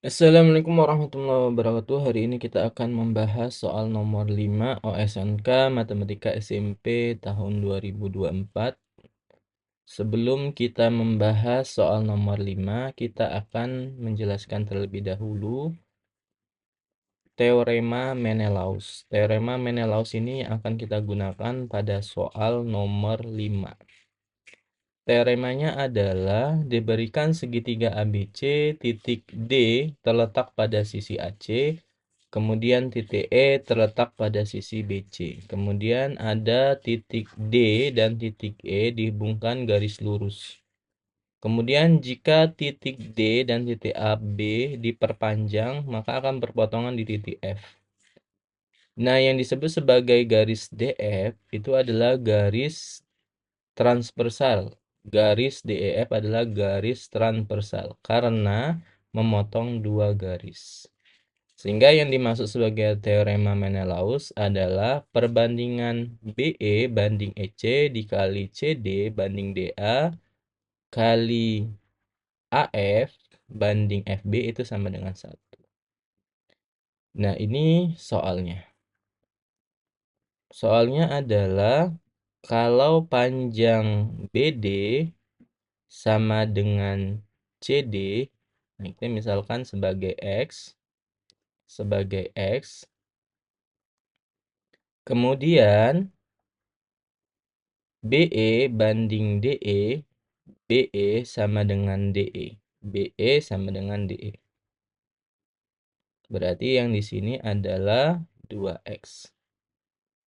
Assalamualaikum warahmatullahi wabarakatuh. Hari ini kita akan membahas soal nomor 5 OSNK Matematika SMP tahun 2024. Sebelum kita membahas soal nomor 5, kita akan menjelaskan terlebih dahulu Teorema Menelaus. Teorema Menelaus ini akan kita gunakan pada soal nomor 5. Teoremanya adalah diberikan segitiga ABC, titik D terletak pada sisi AC, kemudian titik E terletak pada sisi BC. Kemudian ada titik D dan titik E dihubungkan garis lurus. Kemudian jika titik D dan titik AB diperpanjang, maka akan berpotongan di titik F. Nah, yang disebut sebagai garis DF itu adalah garis transversal. Garis DEF adalah garis transversal karena memotong dua garis. Sehingga yang dimaksud sebagai teorema Menelaus adalah perbandingan BE banding EC dikali CD banding DA kali AF banding FB itu sama dengan 1. Nah, ini soalnya. Soalnya adalah kalau panjang BD sama dengan CD, nah kita misalkan sebagai X, kemudian BE banding DE, BE sama dengan DE, BE sama dengan DE. Berarti yang di sini adalah 2X.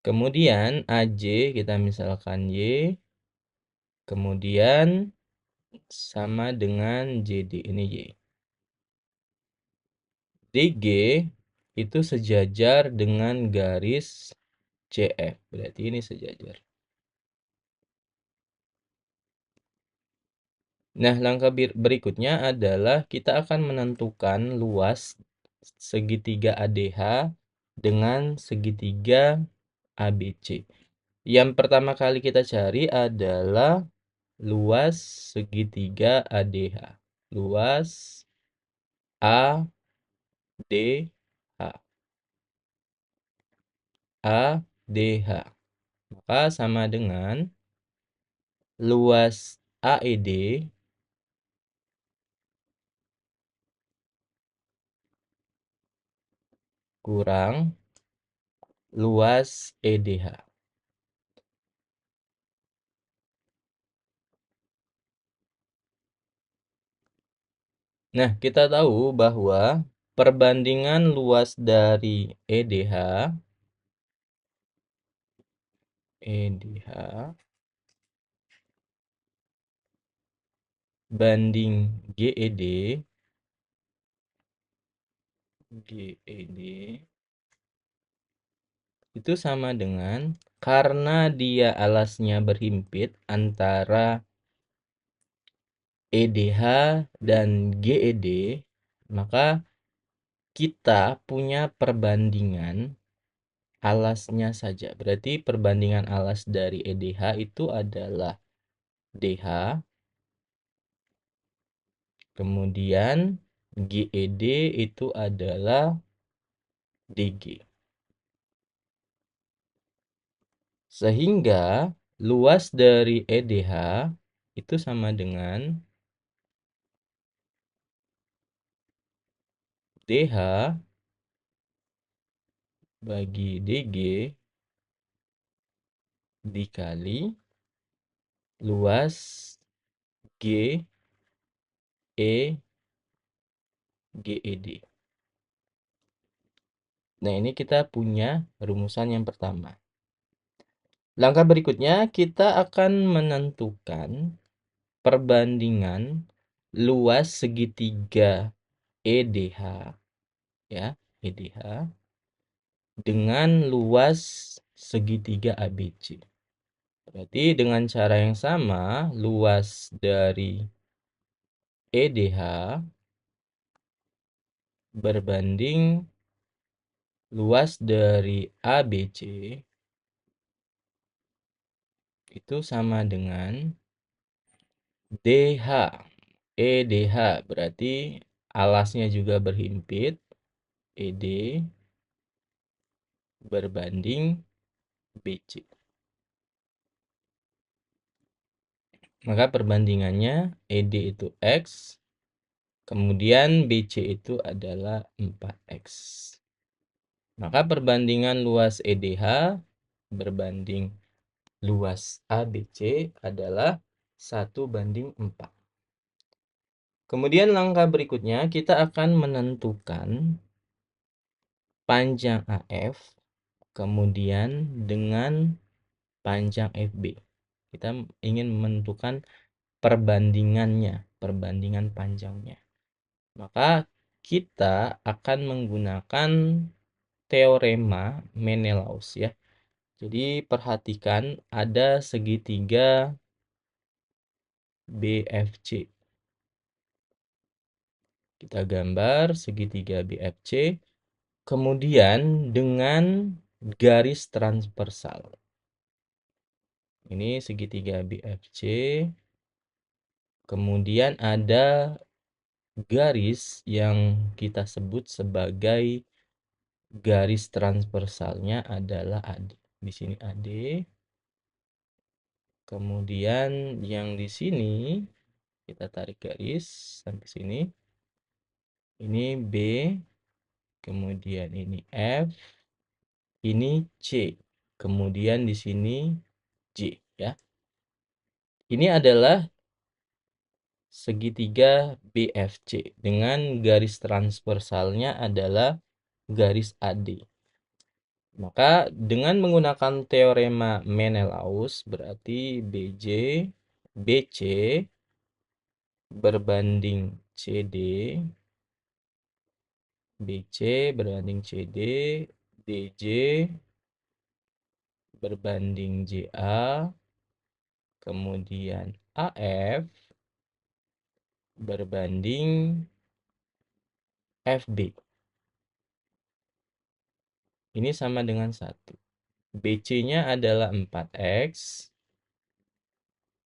Kemudian AJ kita misalkan Y, kemudian sama dengan JD, ini Y. DG itu sejajar dengan garis CF, berarti ini sejajar. Nah, langkah berikutnya adalah kita akan menentukan luas segitiga ADH dengan segitiga ABC. Yang pertama kali kita cari adalah luas segitiga ADH. Luas ADH. ADH. Maka sama dengan luas AED kurang luas EDH. Nah, kita tahu bahwa perbandingan luas dari EDH banding GED itu sama dengan, karena dia alasnya berhimpit antara EDH dan GED, maka kita punya perbandingan alasnya saja. Berarti perbandingan alas dari EDH itu adalah DH, kemudian GED itu adalah DG. Sehingga luas dari EDH itu sama dengan DH bagi DG dikali luas GED. Nah, ini kita punya rumusan yang pertama. Langkah berikutnya kita akan menentukan perbandingan luas segitiga EDH, ya, EDH dengan luas segitiga ABC. Berarti dengan cara yang sama, luas dari EDH berbanding luas dari ABC itu sama dengan DH. EDH berarti alasnya juga berhimpit, ED berbanding BC. Maka perbandingannya ED itu X, kemudian BC itu adalah 4X. Maka perbandingan luas EDH berbanding luas ABC adalah 1:4. Kemudian langkah berikutnya kita akan menentukan panjang AF kemudian dengan panjang FB. Kita ingin menentukan perbandingannya, perbandingan panjangnya. Maka kita akan menggunakan teorema Menelaus ya. Jadi perhatikan ada segitiga BFC. Kita gambar segitiga BFC, kemudian dengan garis transversal. Ini segitiga BFC, kemudian ada garis yang kita sebut sebagai garis transversalnya adalah AD. Di sini AD. Kemudian yang di sini kita tarik garis sampai sini. Ini B, kemudian ini F, ini C, kemudian di sini J ya. Ini adalah segitiga BFC dengan garis transversalnya adalah garis AD. Maka dengan menggunakan teorema Menelaus berarti BJ BC berbanding CD, BC berbanding CD, DJ berbanding JA, kemudian AF berbanding FB. Ini sama dengan 1. BC-nya adalah 4X,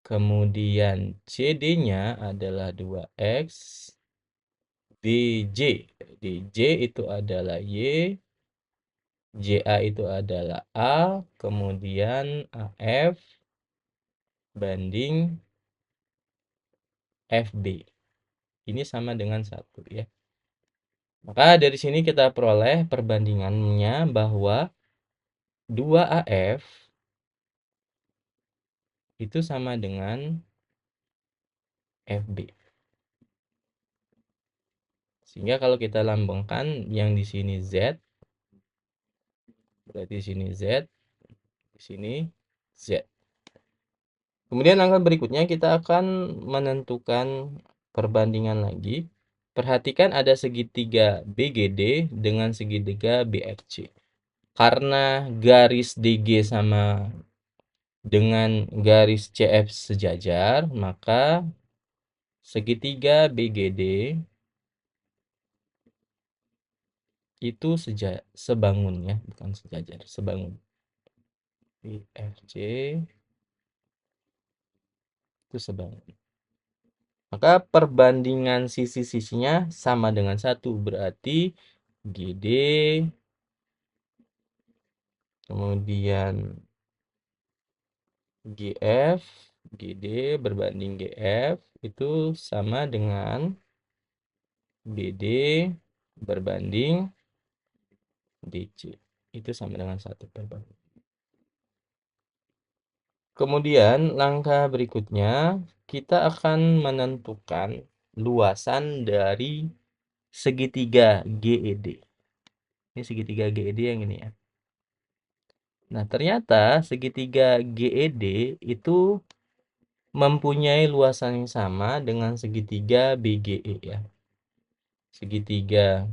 kemudian CD-nya adalah 2X, DJ itu adalah Y, JA itu adalah A, kemudian AF banding FB. Ini sama dengan 1 ya. Maka dari sini kita peroleh perbandingannya bahwa 2AF itu sama dengan FB. Sehingga kalau kita lambangkan yang di sini Z, berarti di sini Z, di sini Z. Kemudian langkah berikutnya kita akan menentukan perbandingan lagi. Perhatikan ada segitiga BGD dengan segitiga BFC. Karena garis DG sama dengan garis CF sejajar, maka segitiga BGD itu sebangun ya, bukan sejajar, sebangun. BFC itu sebangun. Maka perbandingan sisi-sisinya sama dengan 1, berarti GD kemudian GF, GD berbanding GF itu sama dengan BD berbanding DC. Itu sama dengan 1 perbanding. Kemudian langkah berikutnya kita akan menentukan luasan dari segitiga GED. Ini segitiga GED yang ini ya. Nah, ternyata segitiga GED itu mempunyai luasan yang sama dengan segitiga BGE ya. Segitiga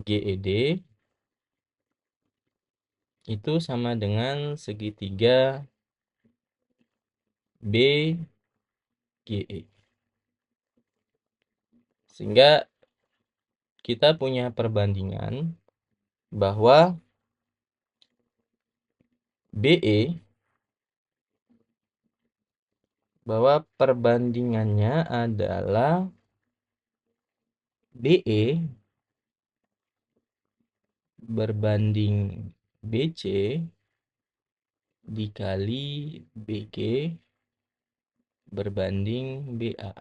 GED itu sama dengan segitiga BGE. Sehingga kita punya perbandingan bahwa perbandingannya adalah BE berbanding BC dikali BG berbanding BA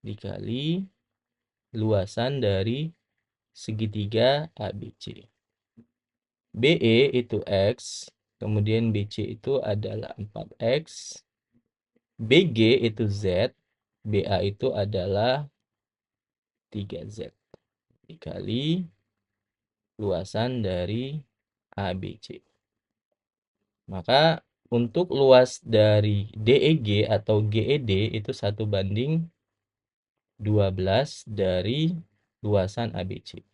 dikali luasan dari segitiga ABC. BE itu X, kemudian BC itu adalah 4X, BG itu Z, BA itu adalah 3Z dikali luasan dari ABC. Maka untuk luas dari DEG atau GED itu 1:12 dari luasan ABC.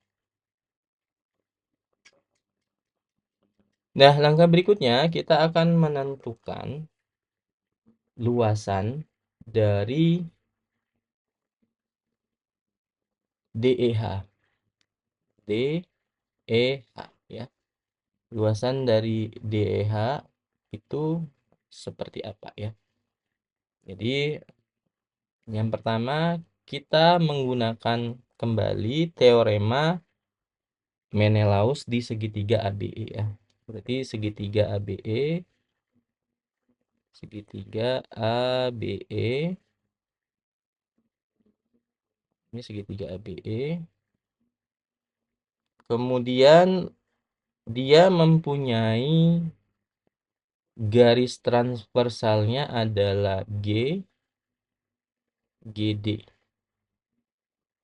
Nah, langkah berikutnya kita akan menentukan luasan dari DEH. DEH ya. Luasan dari DEH itu seperti apa ya? Jadi yang pertama kita menggunakan kembali teorema Menelaus di segitiga ABE ya. Berarti segitiga ABE ini segitiga ABE. Kemudian dia mempunyai garis transversalnya adalah GD.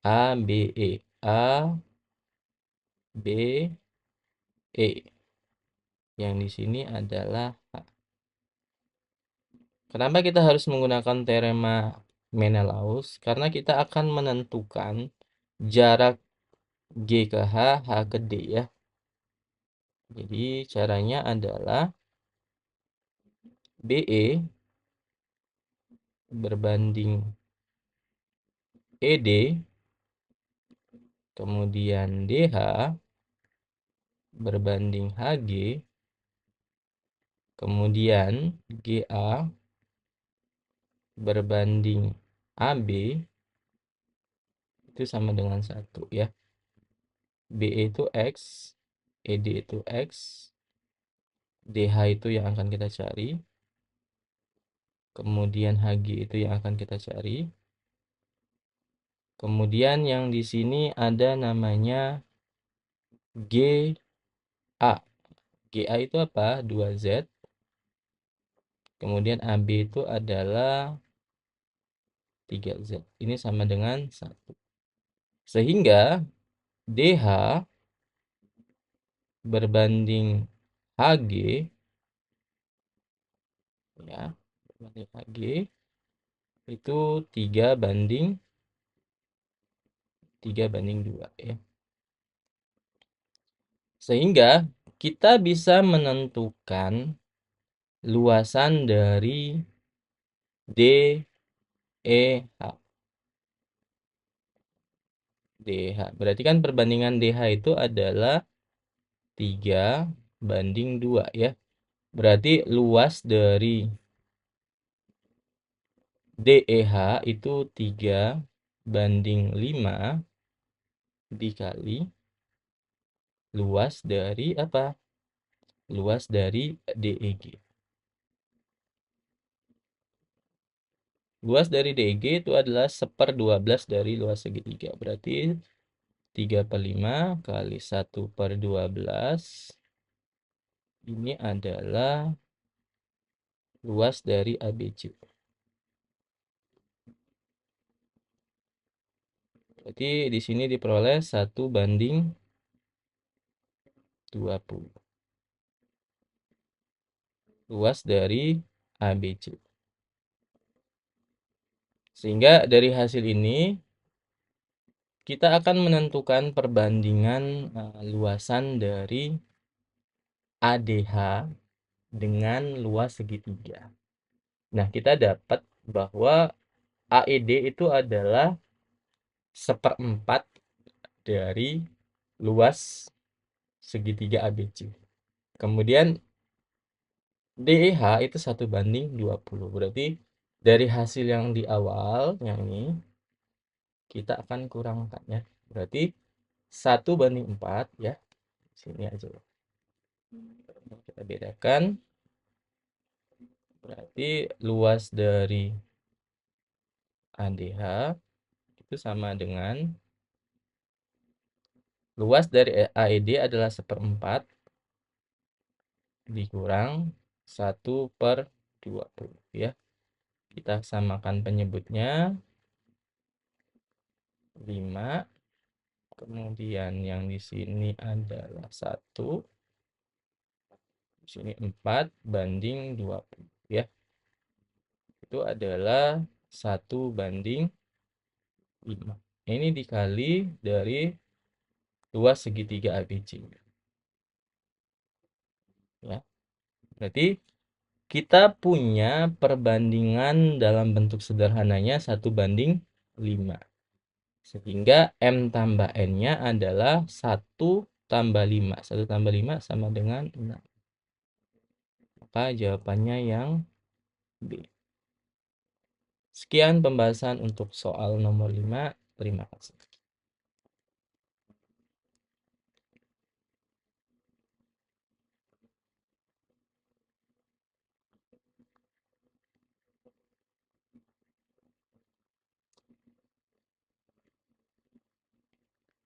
ABE. ABE. Yang di sini adalah H. Kenapa kita harus menggunakan teorema Menelaus? Karena kita akan menentukan jarak G ke H, H ke D ya. Jadi caranya adalah BE berbanding ED, kemudian DH berbanding HG, kemudian GA berbanding AB, itu sama dengan 1 ya. BE itu X, ED itu X, DH itu yang akan kita cari, kemudian HG itu yang akan kita cari, kemudian yang di sini ada namanya GA. GA itu apa? 2Z. Kemudian AB itu adalah 3Z. Ini sama dengan 1. Sehingga DH berbanding HG ya, berbanding HG itu 3:2 ya. Sehingga kita bisa menentukan luasan dari DEH. DH. Berarti kan perbandingan DH itu adalah 3:2 ya. Berarti luas dari DEH itu 3:5 dikali luas dari apa? Luas dari DEG. Luas dari DEG itu adalah 1/12 dari luas segitiga. Berarti 3/5 kali 1/12 ini adalah luas dari ABC. Berarti di sini diperoleh 1/20. Luas dari ABC. Sehingga dari hasil ini kita akan menentukan perbandingan luasan dari ADH dengan luas segitiga. Nah, kita dapat bahwa AED itu adalah 1/4 dari luas segitiga ABC. Kemudian DEH itu 1/20. Berarti dari hasil yang di awal, yang ini, kita akan kurangkan ya. Berarti 1/4 ya. Sini aja. Kita bedakan. Berarti luas dari ADH itu sama dengan luas dari AED adalah 1/4 dikurang 1/20 ya. Kita samakan penyebutnya 5. Kemudian yang di sini adalah 1. Di sini 4/20 ya. Itu adalah 1/5. Ini dikali dari luas segitiga ABC. Ya. Berarti kita punya perbandingan dalam bentuk sederhananya 1/5. Sehingga M tambah N-nya adalah 1 tambah 5. 1 tambah 5 sama dengan 6. Maka jawabannya yang B. Sekian pembahasan untuk soal nomor 5. Terima kasih.